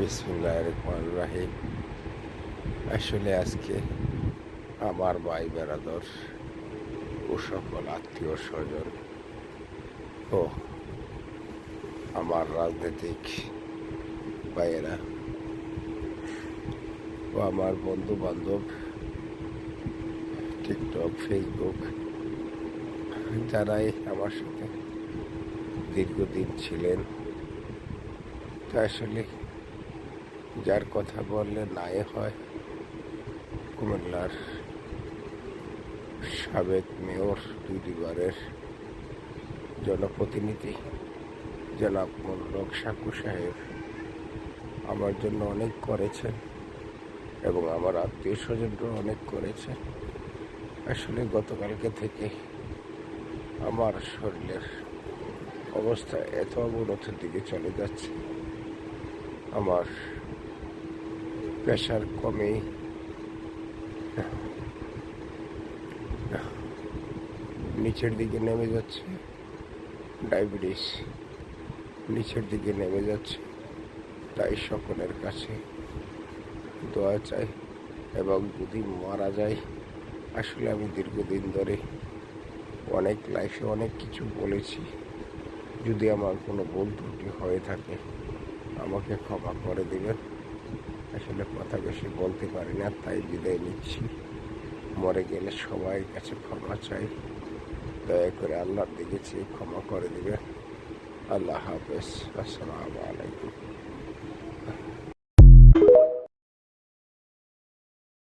বিসমিল্লাহির রহমানির রহিম। আসলে আজকে আমার ভাই বেরাদর ও সকল আত্মীয় স্বজন ও আমার রাজনৈতিক ভাইয়েরা ও আমার বন্ধু বান্ধব টিকটক ফেসবুক যারাই আমার সাথে দীর্ঘদিন ছিলেন, তা আসলে যার কথা বললে নাই হয়, কুমিল্লার সাবেক মেয়র দুইবারের জনপ্রতিনিধি জনাব মোল্লক সাকু সাহেব আমার জন্য অনেক করেছেন এবং আমার আত্মীয় স্বজনরা অনেক করেছে। আসলে গতকালকে থেকে আমার শরীরের অবস্থা এত অবনতির দিকে চলে যাচ্ছে, আমার প্রেশার কমে নিচের দিকে নেমে যাচ্ছে, ডায়াবেটিস নিচের দিকে নেমে যাচ্ছে। তাই সকলের কাছে দোয়া চাই এবং যদি মারা যায়, আসলে আমি দীর্ঘদিন ধরে অনেক লাইফে অনেক কিছু বলেছি, যদি আমার কোনো ভুল ত্রুটি হয়ে থাকে আমাকে ক্ষমা করে দেবেন। আসলে কথা বেশি বলতে পারি না, তাই বিদায় নিচ্ছি। মরে গেলে সবার কাছে ক্ষমা চাই, দয়া করে আল্লাহর দিকে চেয়ে ক্ষমা করে দেবেন। আল্লাহ হাফেজ। আসসালামু আলাইকুম।